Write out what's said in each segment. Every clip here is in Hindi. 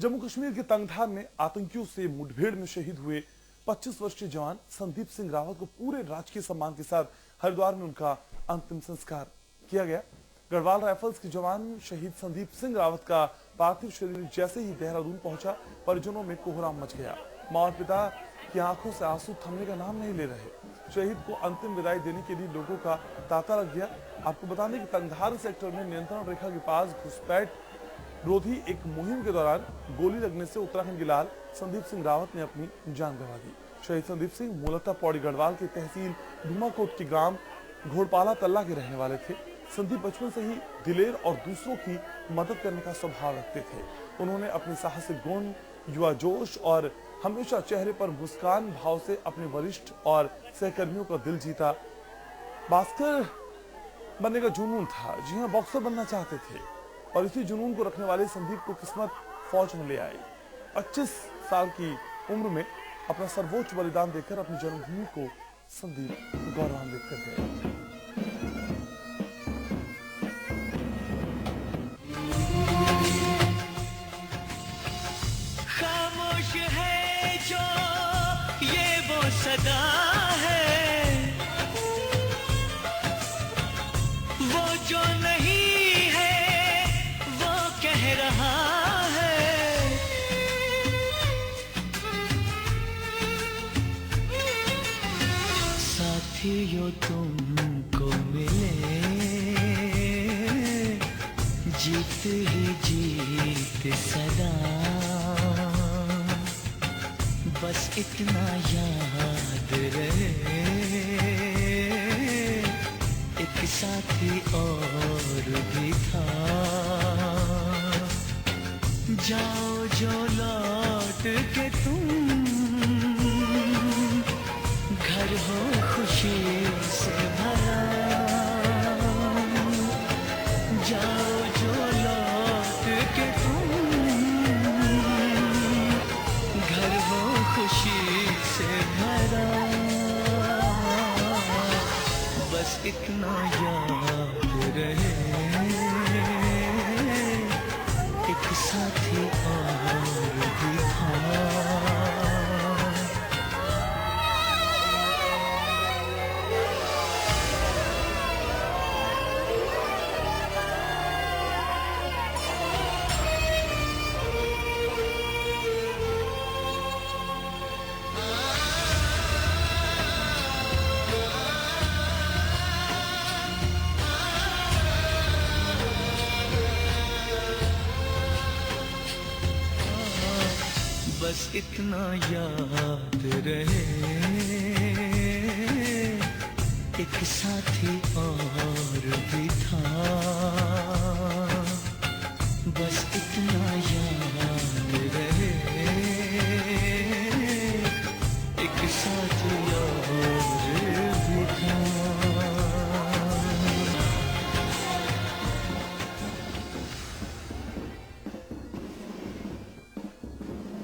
जम्मू कश्मीर के तंगधार में आतंकियों से मुठभेड़ में शहीद हुए 25 वर्षीय जवान संदीप सिंह रावत को पूरे राजकीय सम्मान के साथ हरिद्वार में उनका अंतिम संस्कार किया गया। गढ़वाल राइफल्स के जवान शहीद संदीप सिंह रावत का पार्थिव शरीर जैसे ही देहरादून पहुंचा, परिजनों में कोहराम मच गया। मां और पिता की आंखों से आंसू थमने का नाम नहीं ले रहे। शहीद को अंतिम विदाई देने के लिए लोगों का तांता लग गया। आपको बता दें कि तंगधार सेक्टर में नियंत्रण रेखा के पास घुसपैठ रोधी एक मुहिम के दौरान गोली लगने से उत्तराखंड के लाल संदीप सिंह रावत ने अपनी जान गंवा दी। शहीद संदीप सिंह मूलतः पौड़ी गढ़वाल के तहसील धूमाकोट के ग्राम घोड़पाला तल्ला के रहने वाले थे। संदीप बचपन से ही दिलेर और दूसरों की मदद करने का स्वभाव रखते थे। उन्होंने अपने साहसिक गुण, युवा जोश और हमेशा चेहरे पर मुस्कान भाव से अपने वरिष्ठ और सहकर्मियों का दिल जीता। बॉक्सर बनने का जुनून था। जी हाँ, बॉक्सर बनना चाहते थे और इसी जुनून को रखने वाले संदीप को किस्मत फौज में ले आई। 25 साल की उम्र में अपना सर्वोच्च बलिदान देकर अपनी जन्मभूमि को संदीप गौरवान्वित कर गए। खामोश है जो ये वो सदा है, वो जो नहीं है वो कह रहा है। साथियों तुमको मिले जीत ही जीत सदा, बस इतना याद रहे एक साथी और भी था। जाओ जो लौट के तुम, घर हो खुशी से भरा। जाओ जो लौट के तुम, घर हो खुशी से भरा। बस इतना याद रहे एक साथी और भी था। बस इतना याद रहे एक साथी और भी था। बस इतना याद रहे एक साथी और भी था।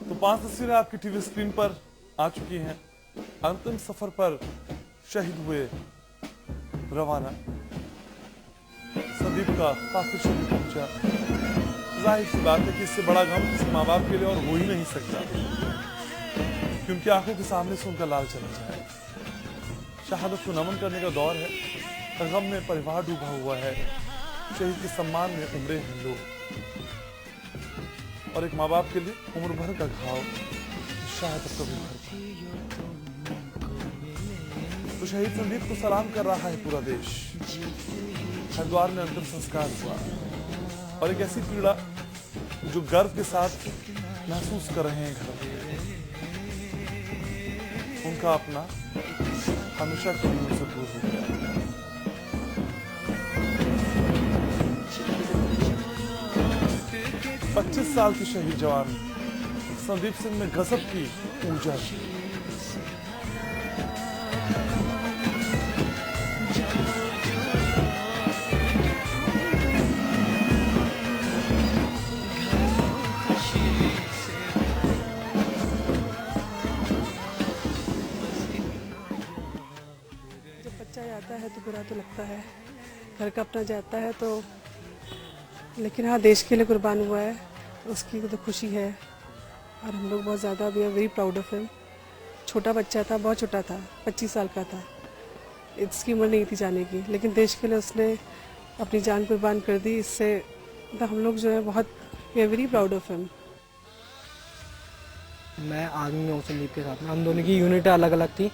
तो 5 तस्वीरें आपकी टीवी स्क्रीन पर आ चुकी हैं। अंतिम सफर पर शहीद हुए रवाना संदीप का पार्थिव शरीर पहुंचा। जाहिर सी बात है कि इससे बड़ा गम किसी माँ बाप के लिए और हो ही नहीं सकता, क्योंकि आंखों के सामने से उनका लाल चला जाए। शहादत को नमन करने का दौर है। गम में परिवार डूबा हुआ है। शहीद के सम्मान में उमड़े हैं लोग, और एक माँ बाप के लिए उम्र भर का घाव शायद कभी भर पाए। तो शहीद संदीप को सलाम कर रहा है पूरा देश। हरिद्वार में अंतिम संस्कार हुआ और एक ऐसी पीड़ा जो गर्व के साथ महसूस कर रहे हैं घर में। उनका अपना हमेशा के लिए उनसे दूर हो गया। पच्चीस साल की शहीद जवान संदीप सिंह में गजब की ऊर्जा थी। जब बच्चा जाता है तो बुरा तो लगता है, घर का अपना जाता है तो, लेकिन हाँ देश के लिए कुर्बान हुआ है तो उसकी तो खुशी है और हम लोग बहुत ज़्यादा we are very proud of him. छोटा बच्चा था, बहुत छोटा था, 25 साल का था, इसकी उम्र नहीं थी जाने की, लेकिन देश के लिए उसने अपनी जान कुर्बान कर दी। इससे मतलब हम लोग जो है बहुत we are very proud of him. मैं आर्मी में हूँ संदीप के साथ में। हम दोनों की यूनिटें अलग अलग थी,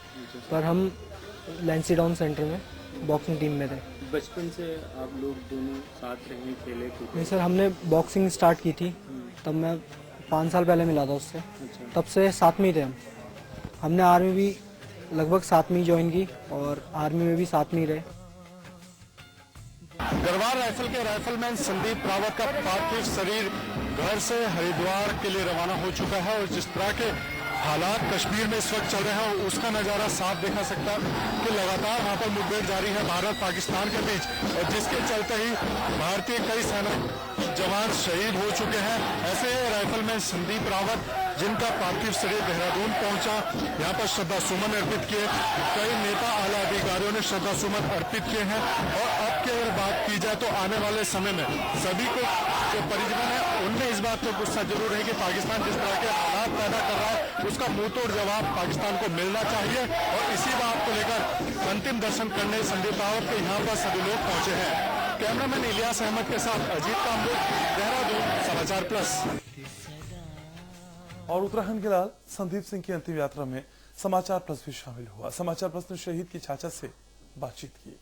पर हम लैंसीडाउन सेंटर में बॉक्सिंग टीम में थे। बचपन से आप लोग दोनों साथ रहे, खेले कूदे? नहीं सर, हमने बॉक्सिंग स्टार्ट की थी तब मैं 5 साल पहले मिला था उससे। तब से साथ में ही थे हम। हमने आर्मी भी लगभग साथ में ही ज्वाइन की और आर्मी में भी साथ में ही रहे। गढ़वाल राइफल के राइफलमैन संदीप रावत का पार्थिव शरीर घर से हरिद्वार के लिए रवाना हो चुका है और जिस तरह के हालात कश्मीर में इस वक्त चल रहे हैं उसका नज़ारा साफ देखा सकता है कि लगातार वहाँ पर मुठभेड़ जारी है भारत पाकिस्तान के बीच, और जिसके चलते ही भारतीय कई सेना जवान शहीद हो चुके हैं। ऐसे राइफलमैन संदीप रावत जिनका पार्थिव शरीर देहरादून पहुंचा, यहाँ पर श्रद्धा सुमन अर्पित किए, कई नेता आला अधिकारियों ने श्रद्धा सुमन अर्पित किए हैं। और अब की अगर बात की जाए तो आने वाले समय में सभी को जो परिजन है उनमें इस बात पर गुस्सा जरूर है कि पाकिस्तान जिस तरह के हालात पैदा कर रहा है उसका मुंहतोड़ जवाब पाकिस्तान को मिलना चाहिए, और इसी बात को लेकर अंतिम दर्शन करने संदीप रावत के यहाँ पर सभी लोग पहुंचे हैं। कैमरामैन इलियास अहमद के साथ अजीत कामबोज, देहरादून, समाचार प्लस। और उत्तराखंड के लाल संदीप सिंह की अंतिम यात्रा में समाचार प्लस भी शामिल हुआ। समाचार प्लस ने शहीद की चाचा से बातचीत की।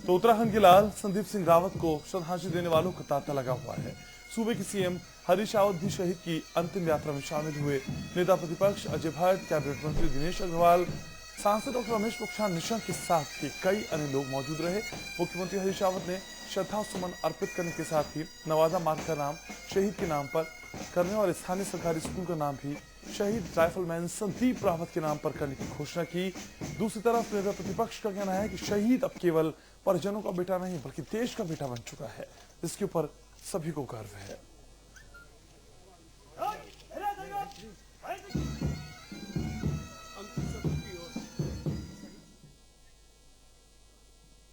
तो उत्तराखंड के लाल संदीप सिंह रावत को श्रद्धांजलि देने वालों का तांता लगा हुआ है। सूबे के सीएम हरीश रावत भी शहीद की अंतिम यात्रा में शामिल हुए। नेता प्रतिपक्ष अजय भट्ट, कैबिनेट मंत्री दिनेश अग्रवाल, सांसद डॉक्टर रमेश पोखरियाल निशंक के साथ भी कई अन्य लोग मौजूद रहे। मुख्यमंत्री हरीश रावत ने श्रद्धा सुमन अर्पित करने के साथ ही नवादा मार्ग का नाम शहीद के नाम पर करने और स्थानीय सरकारी स्कूल का नाम भी शहीद राइफलमैन संदीप रावत के नाम पर करने की घोषणा की। दूसरी तरफ नेता प्रतिपक्ष का कहना है कि शहीद अब केवल परिजनों का बेटा नहीं बल्कि देश का बेटा बन चुका है, जिसके ऊपर सभी को गर्व है।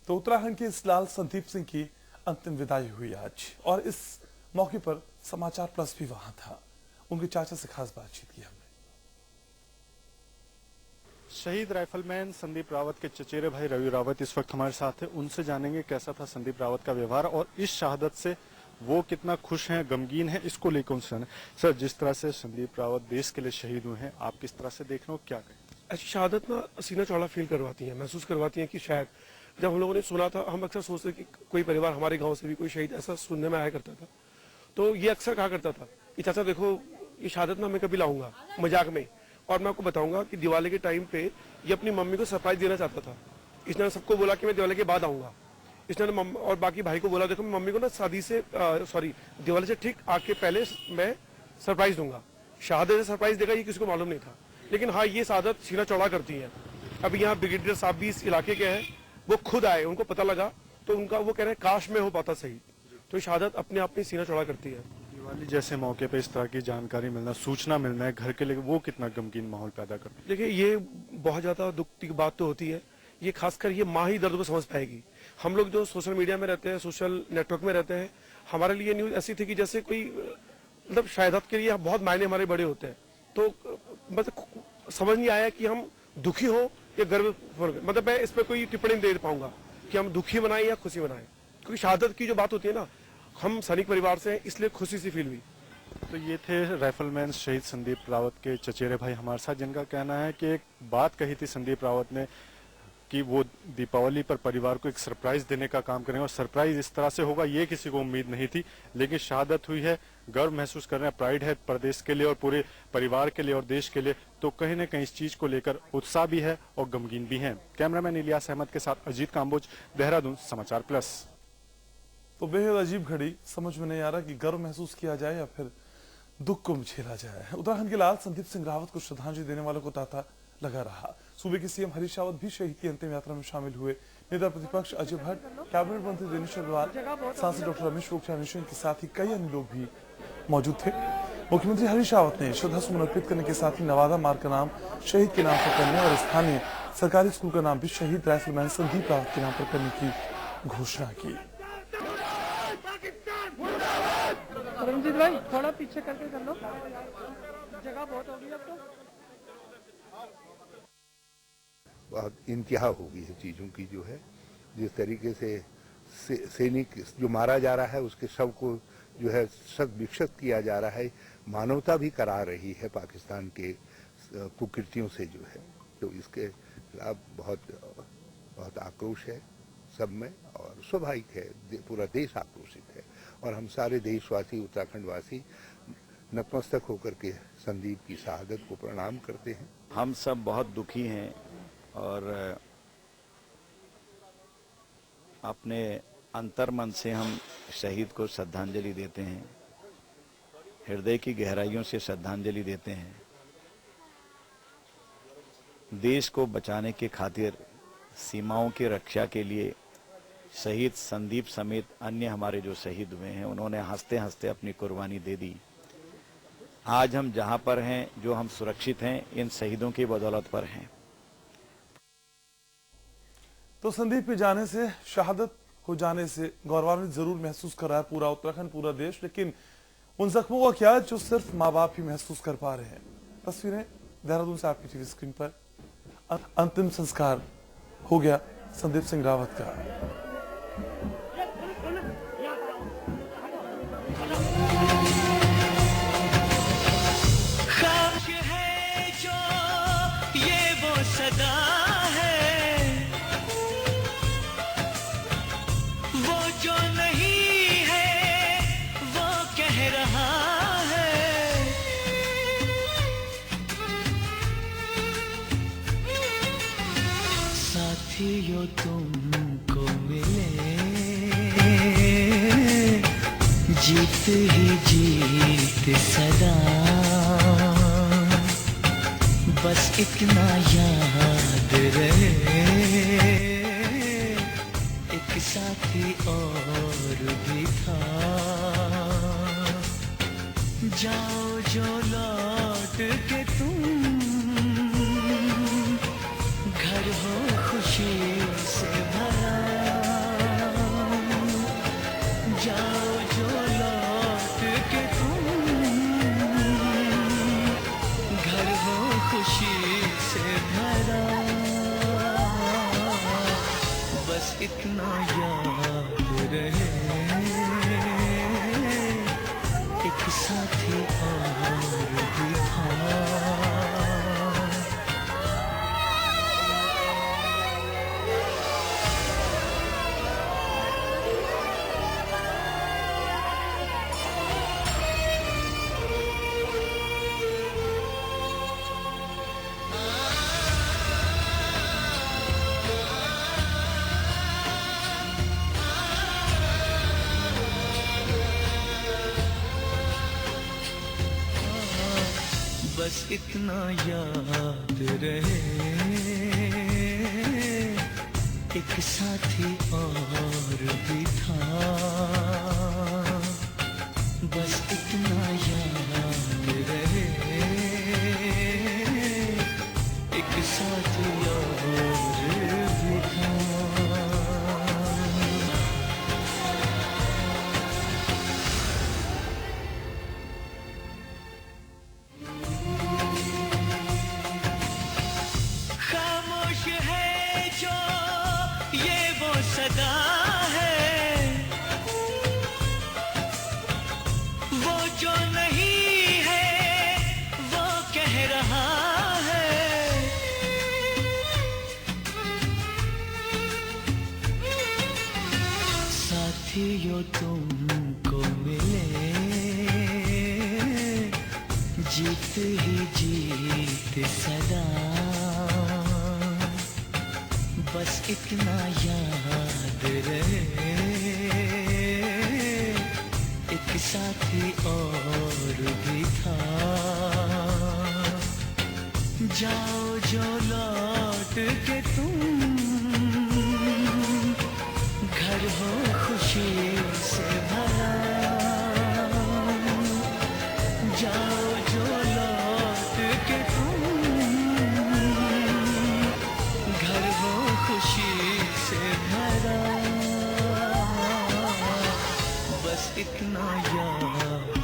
तो उत्तराखंड के इस लाल संदीप सिंह की अंतिम विदाई हुई आज, और इस मौके पर समाचार प्लस भी वहां था। उनके चाचा से खास बातचीत की हमने। शहीद राइफलमैन संदीप रावत के चचेरे भाई रवि रावत इस वक्त हमारे साथ है। उनसे जानेंगे कैसा था संदीप रावत का व्यवहार और इस शहादत से वो कितना खुश हैं, गमगीन हैं, इसको लेकर उनसे जाने। सर, जिस तरह से संदीप रावत देश के लिए शहीद हुए हैं, आप किस तरह से देख रहे हो, क्या कहें? ऐसी शहादत ना सीना चौड़ा फील करवाती है, महसूस करवाती है कि शायद जब हम लोगों ने सुना था, हम अक्सर सोचते कि कोई परिवार हमारे गांव से भी कोई शहीद ऐसा सुनने में आया करता था, तो ये अक्सर कहा करता था कि चाचा देखो ये शहादत ना मैं कभी लाऊंगा मजाक में, और मैं आपको बताऊंगा कि दिवाली के टाइम पे ये अपनी मम्मी को सरप्राइज देना चाहता था। इसने सबको बोला कि मैं दिवाली के बाद आऊंगा। इसने और बाकी भाई को बोला देखो मैं मम्मी को ना शादी से दिवाली से ठीक आके पहले मैं सरप्राइज दूंगा। शहादत से सरप्राइज देगा ये किसी को मालूम नहीं था, लेकिन हाँ ये शहादत सीना चौड़ा करती है। अभी यहाँ ब्रिगेडियर साहब भी इस इलाके के हैं, वो खुद आए, उनको पता लगा तो उनका वो कह रहे हैं काश में हो पाता सही। तो शहादत अपने आप में सीना चौड़ा करती है। दिवाली जैसे मौके पे इस तरह की जानकारी मिलना, सूचना मिलना है घर के लिए, वो कितना गमगीन माहौल पैदा करता है। देखिए ये बहुत ज्यादा दुख की बात तो होती है, ये खासकर ये माँ ही दर्द को समझ पाएगी। हम लोग जो सोशल मीडिया में रहते हैं, सोशल नेटवर्क में रहते हैं, हमारे लिए न्यूज ऐसी थी कि जैसे कोई मतलब शहादत के लिए बहुत मायने हमारे बड़े होते हैं, तो मतलब समझ नहीं आया कि हम दुखी हो या गर्व। मतलब मैं इस पर कोई टिप्पणी नहीं दे पाऊंगा कि हम दुखी मनाएं या खुशी मनाएं, क्योंकि शहादत की जो बात होती है ना, हम सैनिक परिवार से हैं इसलिए खुशी सी फील हुई। तो ये थे राइफलमैन शहीद संदीप रावत के चचेरे भाई हमारे साथ, जिनका कहना है कि एक बात कही थी संदीप रावत ने कि वो दीपावली पर परिवार को एक सरप्राइज देने का काम करेंगे, और सरप्राइज इस तरह से होगा ये किसी को उम्मीद नहीं थी, लेकिन शहादत हुई है, गर्व महसूस कर रहे हैं, प्राइड है प्रदेश के लिए और पूरे परिवार के लिए और देश के लिए। तो कहीं न कहीं इस चीज को लेकर उत्साह भी है और गमगीन भी है। कैमरामैन इलियास अहमद के साथ अजीत काम्बोज, देहरादून, समाचार प्लस। तो बेहद अजीब घड़ी, समझ में नहीं आ रहा कि गर्व महसूस किया जाए या फिर दुख को झेला जाए। उत्तराखंड के लाल संदीप सिंह रावत को श्रद्धांजलि देने वालों को तांता लगा रहा। सूबे के सीएम हरीश रावत भी शहीद की अंतिम यात्रा में शामिल हुए। नेता प्रतिपक्ष अजय भट्ट, कैबिनेट मंत्री दिनेश अग्रवाल, सांसद डॉक्टर रमेश पोखरियाल निशंक के साथ ही कई अन्य लोग भी मौजूद थे। मुख्यमंत्री हरीश रावत ने श्रद्धा सुमन अर्पित करने के साथ ही नवादा मार्ग का नाम शहीद के नाम पर करने और स्थानीय सरकारी स्कूल का नाम भी शहीद राइफलमैन संदीप रावत के नाम पर करने की घोषणा की। परमजीत भाई थोड़ा पीछे करके कर लो, जगह बहुत होगी अब तो। बहुत इंतहा हो गई है चीज़ों की, जो है जिस तरीके से सैनिक जो मारा जा रहा है उसके शव को जो है शत विक्षत किया जा रहा है, मानवता भी करा रही है पाकिस्तान के कुकृतियों से जो है, तो इसके खिलाफ बहुत आक्रोश है सब में और स्वाभाविक है, पूरा देश आक्रोशित है और हम सारे देशवासी उत्तराखंड वासी नतमस्तक होकर के संदीप की शहादत को प्रणाम करते हैं। हम सब बहुत दुखी हैं और अपने अंतर मन से हम शहीद को श्रद्धांजलि देते हैं, हृदय की गहराइयों से श्रद्धांजलि देते हैं। देश को बचाने के खातिर सीमाओं की रक्षा के लिए शहीद संदीप समेत अन्य हमारे जो शहीद हुए हैं उन्होंने हंसते हंसते अपनी कुर्बानी दे दी। आज हम जहां पर हैं, जो हम सुरक्षित हैं, इन शहीदों की बदौलत पर हैं। तो संदीप के जाने से, शहादत हो जाने से गौरवान्वित जरूर महसूस कर रहा है पूरा उत्तराखंड, पूरा देश, लेकिन उन जख्मों का क्या जो सिर्फ माँ बाप ही महसूस कर पा रहे हैं। तस्वीरें देहरादून से आपकी टीवी स्क्रीन पर। अंतिम संस्कार हो गया संदीप सिंह रावत का। खाक है जो ये वो सदा है, वो जो नहीं है वो कह रहा है। साथियों तुमको मिले जीत ही जीत सदा, बस इतना याद रहे एक साथी और भी था। जाओ जो लौट के तुम, घर हो खुशी से भरा। जाओ जो लौट के तुम, घर हो खुशी से भरा। बस इतना याद रहे एक साथी और भी था। बस इतना याद रहे एक साथी और भी था। बस इतना याद रहे एक साथी और भी था। सदा है वो जो नहीं है वो कह रहा है। साथियों तुमको मिले जीत ही जीत सदा, बस इतना याद रहे एक साथी और भी था। जाओ जो लौट के तुम, घर हो खुशी से भरा। जाओ जो लौट के तुम, बस इतना याद